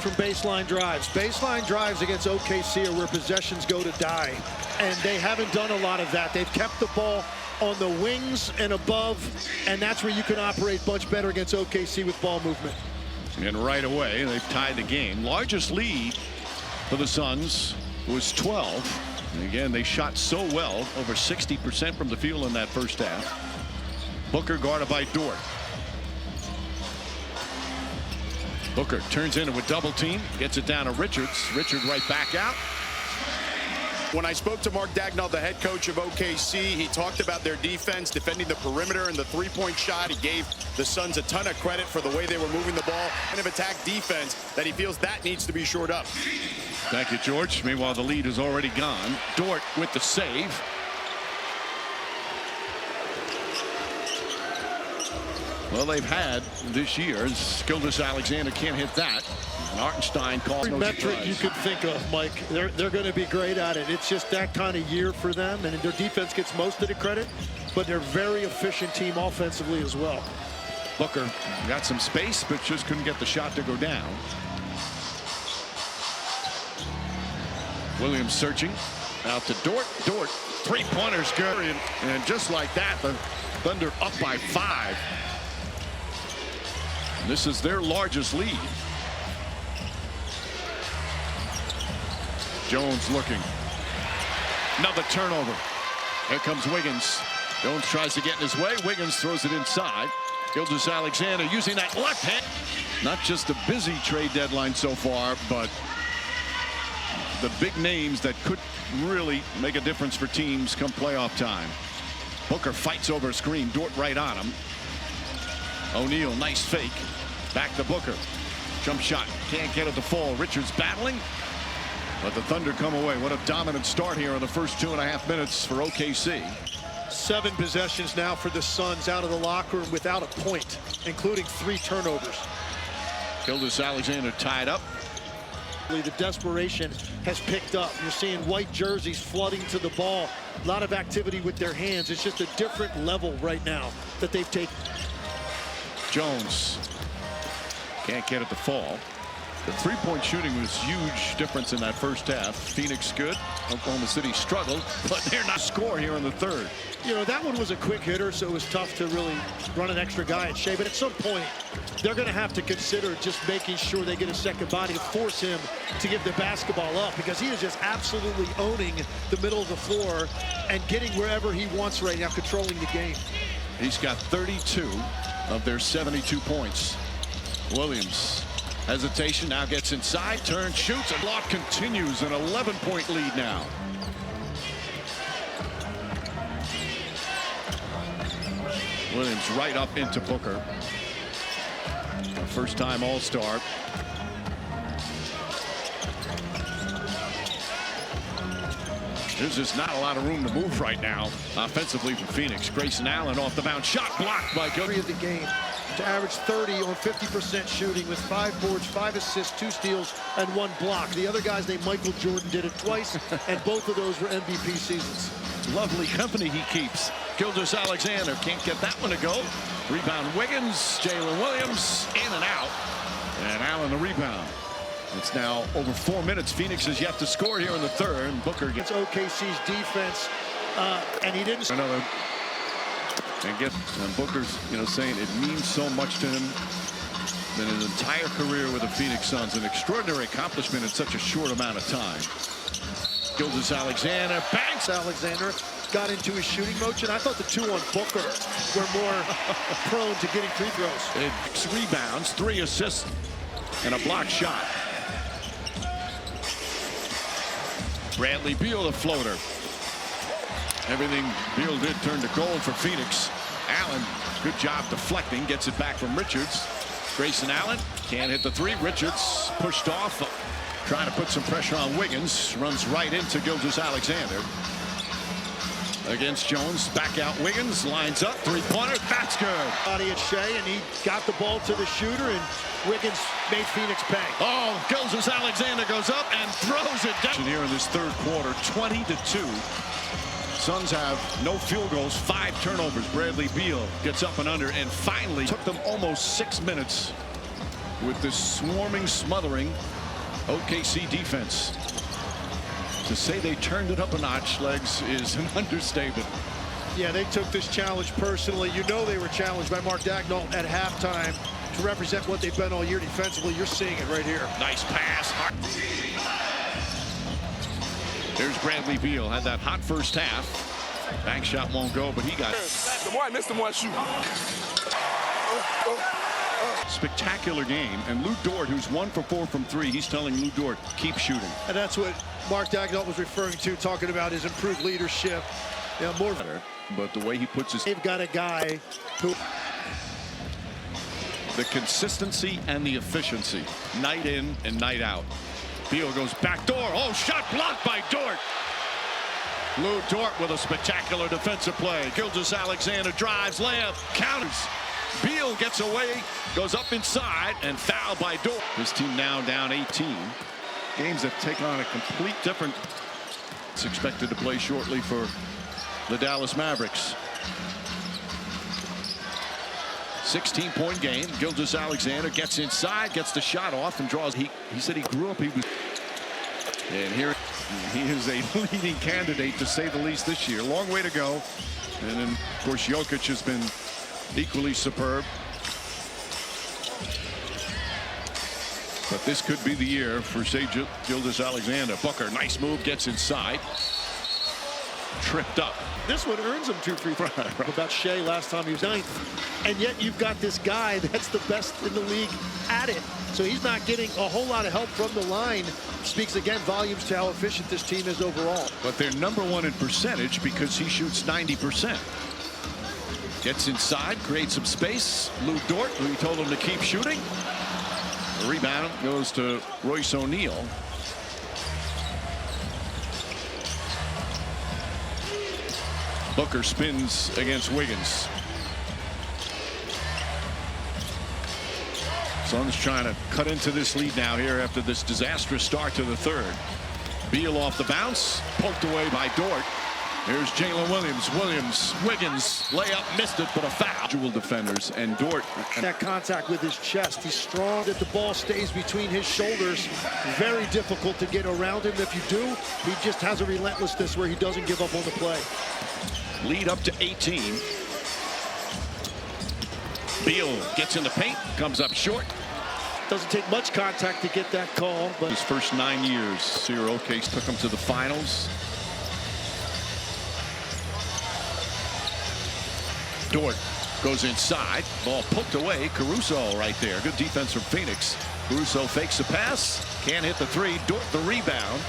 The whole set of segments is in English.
from baseline drives. Baseline drives against OKC are where possessions go to die, and they haven't done a lot of that. They've kept the ball on the wings and above, and that's where you can operate much better against OKC with ball movement. And right away, they've tied the game. Largest lead for the Suns was 12. And again, they shot so well, over 60% from the field in that first half. Booker guarded by Dort. Booker turns into a double team, gets it down to Richards. Richard right back out. When I spoke to Mark Dagnall, the head coach of OKC, he talked about their defense, defending the perimeter and the three-point shot. He gave the Suns a ton of credit for the way they were moving the ball, kind of attack defense that he feels that needs to be shored up. Thank you, George. Meanwhile, the lead is already gone. Dort with the save. Well, they've had this year. Gilgeous-Alexander can't hit that. And Hartenstein calls no metric surprise. you could think of, Mike. They're going to be great at it. It's just that kind of year for them, and their defense gets most of the credit, but they're a very efficient team offensively as well. Booker got some space, but just couldn't get the shot to go down. Williams searching out to Dort. Dort, three-pointers good, and just like that, the Thunder up by 5. And this is their largest lead. Jones looking. Another turnover. Here comes Wiggins. Jones tries to get in his way. Wiggins throws it inside. Gilgeous-Alexander using that left hand. Not just a busy trade deadline so far, but the big names that could really make a difference for teams come playoff time. Booker fights over a screen. Dort right on him. O'Neal, nice fake. Back to Booker. Jump shot. Can't get it to fall. Richards battling. But the Thunder come away. What a dominant start here in the first 2.5 minutes for OKC. 7 possessions now for the Suns out of the locker room without a point, including 3 turnovers. Gilgeous-Alexander tied up. The desperation has picked up. You're seeing white jerseys flooding to the ball. A lot of activity with their hands. It's just a different level right now that they've taken. Jones can't get it to fall. The three-point shooting was huge difference in that first half. Phoenix good. Oklahoma City struggled, but they're not score here in the third. You know, that one was a quick hitter, so it was tough to really run an extra guy at Shea. But at some point, they're going to have to consider just making sure they get a second body to force him to give the basketball up, because he is just absolutely owning the middle of the floor and getting wherever he wants right now, controlling the game. He's got 32 of their 72 points. Williams. Hesitation, now gets inside, turns, shoots, and Locke continues an 11-point lead now. Williams right up into Booker. First-time All-Star. There's just not a lot of room to move right now offensively for Phoenix. Grayson Allen off the bounce, shot blocked by Gilgeous. Of the game to average 30 on 50% shooting with 5 boards, 5 assists, 2 steals, and 1 block. The other guys named Michael Jordan did it twice, and both of those were MVP seasons. Lovely company he keeps. Gilgeous-Alexander can't get that one to go. Rebound Wiggins, Jalen Williams in and out, and Allen the rebound. It's now over 4 minutes. Phoenix is yet to score here in the third. And Booker gets OKC's defense, and he didn't. Another. And Booker's, saying it means so much to him. In his entire career with the Phoenix Suns, an extraordinary accomplishment in such a short amount of time. Gilgeous-Alexander banks. Alexander got into his shooting motion. I thought the 2 on Booker were more prone to getting free throws. 6 rebounds, 3 assists, and a block shot. Bradley Beal, the floater. Everything Beal did turned to gold for Phoenix. Allen, good job deflecting, gets it back from Richards. Grayson Allen can't hit the 3. Richards pushed off, trying to put some pressure on Wiggins. Runs right into Gilgeous-Alexander. Against Jones, back out Wiggins, lines up, 3-pointer, that's good. Body at Shea, and he got the ball to the shooter, and Wiggins made Phoenix pay. Oh, Gilgeous-Alexander goes up and throws it down. Here in this third quarter, 20-2. Suns have no field goals, 5 turnovers. Bradley Beal gets up and under, and finally took them almost 6 minutes with this swarming, smothering OKC defense. To say they turned it up a notch, Legs, is an understatement. Yeah, they took this challenge personally. You know they were challenged by Mark Daigneault at halftime to represent what they've been all year defensively. You're seeing it right here. Nice pass. There's Bradley Beal. Had that hot first half. Bank shot won't go, but he got the more I missed the more I shoot. spectacular game. And Lou Dort, who's 1 for 4 from 3, he's telling Lou Dort, keep shooting. And that's what Mark Daigneault was referring to, talking about his improved leadership. Yeah, more better. But the way he puts his... They've got a guy who... The consistency and the efficiency, night in and night out. Beal goes back door. Oh, shot blocked by Dort. Lou Dort with a spectacular defensive play. Gilgeous-Alexander drives, layup, counters. Beal gets away, goes up inside, and fouled by Dort. This team now down 18. Games that take on a complete different... It's expected to play shortly for the Dallas Mavericks. 16-point game. Gilgeous-Alexander gets inside, gets the shot off, and draws. He said he grew up, and here he is a leading candidate, to say the least, this year. Long way to go. And then, of course, Jokic has been equally superb. But this could be the year for, say, Gilgeous-Alexander. Booker, nice move, gets inside. Tripped up. This one earns him 2 free throws. About Shea last time he was 9th. And yet you've got this guy that's the best in the league at it. So he's not getting a whole lot of help from the line. Speaks again volumes to how efficient this team is overall. But they're #1 in percentage because he shoots 90%. Gets inside, creates some space. Lou Dort, who he told him to keep shooting. The rebound goes to Royce O'Neal. Booker spins against Wiggins. Suns trying to cut into this lead now here after this disastrous start to the third. Beal off the bounce, poked away by Dort. Here's Jalen Williams. Wiggins, layup, missed it, but a foul. Dual defenders, and Dort. That contact with his chest. He's strong that the ball stays between his shoulders. Very difficult to get around him. If you do, he just has a relentlessness where he doesn't give up on the play. Lead up to 18. Beal gets in the paint, comes up short. Doesn't take much contact to get that call. But his first 9 years, Cyril Case took him to the finals. Dort goes inside. Ball poked away. Caruso right there. Good defense from Phoenix. Caruso fakes a pass. Can't hit the 3. Dort the rebound.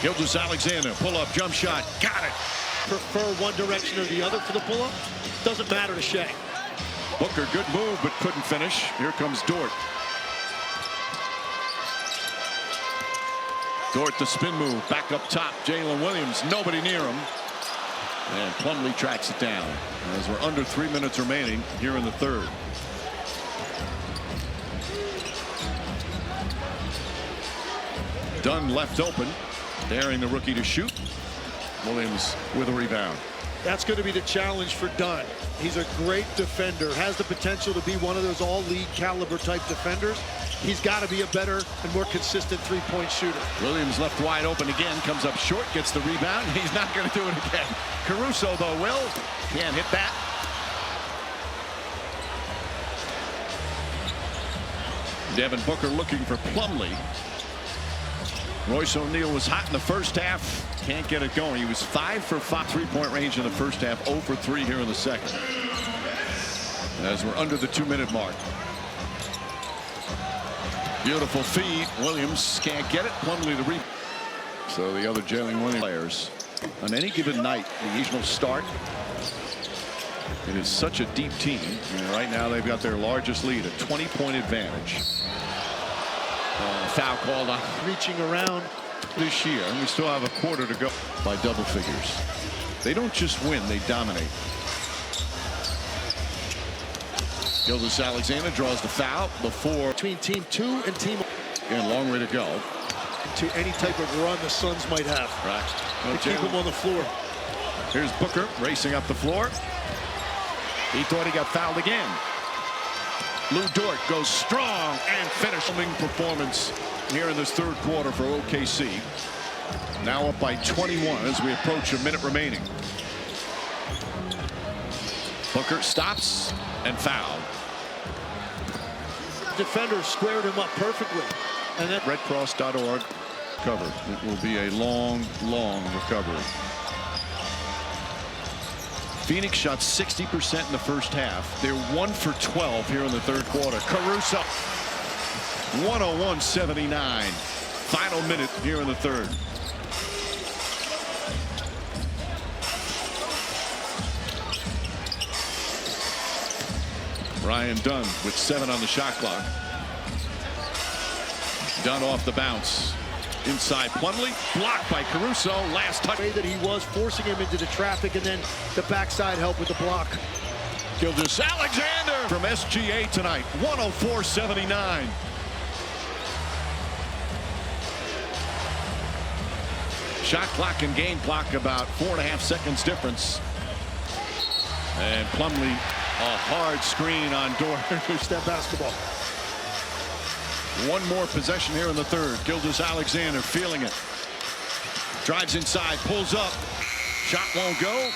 Gilgeous-Alexander, pull-up, jump shot, got it. Prefer one direction or the other for the pull-up. Doesn't matter to Shea. Booker, good move, but couldn't finish. Here comes Dort. Dort, the spin move, back up top. Jalen Williams, nobody near him. And Plumlee tracks it down as we're under 3 minutes remaining here in the third. Dunn left open, daring the rookie to shoot. Williams with a rebound. That's going to be the challenge for Dunn. He's a great defender, has the potential to be one of those all-league caliber type defenders. He's got to be a better and more consistent three-point shooter. Williams left wide open again, comes up short, gets the rebound. He's not going to do it again. Caruso, though, will. Can't hit that. Devin Booker looking for Plumlee. Royce O'Neal was hot in the first half. Can't get it going. He was 5 for 5 3-point range in the first half, 0 for 3 here in the second. As we're under the 2-minute mark. Beautiful feed. Williams can't get it. Plumlee the rebound. So the other Jalen Williams players on any given night, the usual start. It is such a deep team. And right now they've got their largest lead, a 20-point advantage. Foul called on Reaching around this year, and we still have a quarter to go by double figures. They don't just win, they dominate. Gilgeous-Alexander draws the foul before. Between team 2 and team. And long way to go. To any type of run the Suns might have. Right. To keep him on the floor. Here's Booker racing up the floor. He thought he got fouled again. Lou Dort goes strong and finishing performance here in this third quarter for OKC. Now up by 21 as we approach a minute remaining. Booker stops and fouled. Defenders squared him up perfectly. And then Redcross.org cover. It will be a long, long recovery. Phoenix shot 60% in the first half. They're 1 for 12 here in the third quarter. Caruso, 101-79. Final minute here in the third. Ryan Dunn with 7 on the shot clock. Dunn off the bounce. Inside Plumlee, blocked by Caruso. Last touch. That he was forcing him into the traffic, and then the backside help with the block. Gilgeous-Alexander from SGA tonight, 104-79. Shot clock and game clock about 4.5 seconds difference. And Plumlee, a hard screen on Dort. Step basketball. One more possession here in the third. Gilgeous-Alexander feeling it. Drives inside, pulls up. Shot won't go.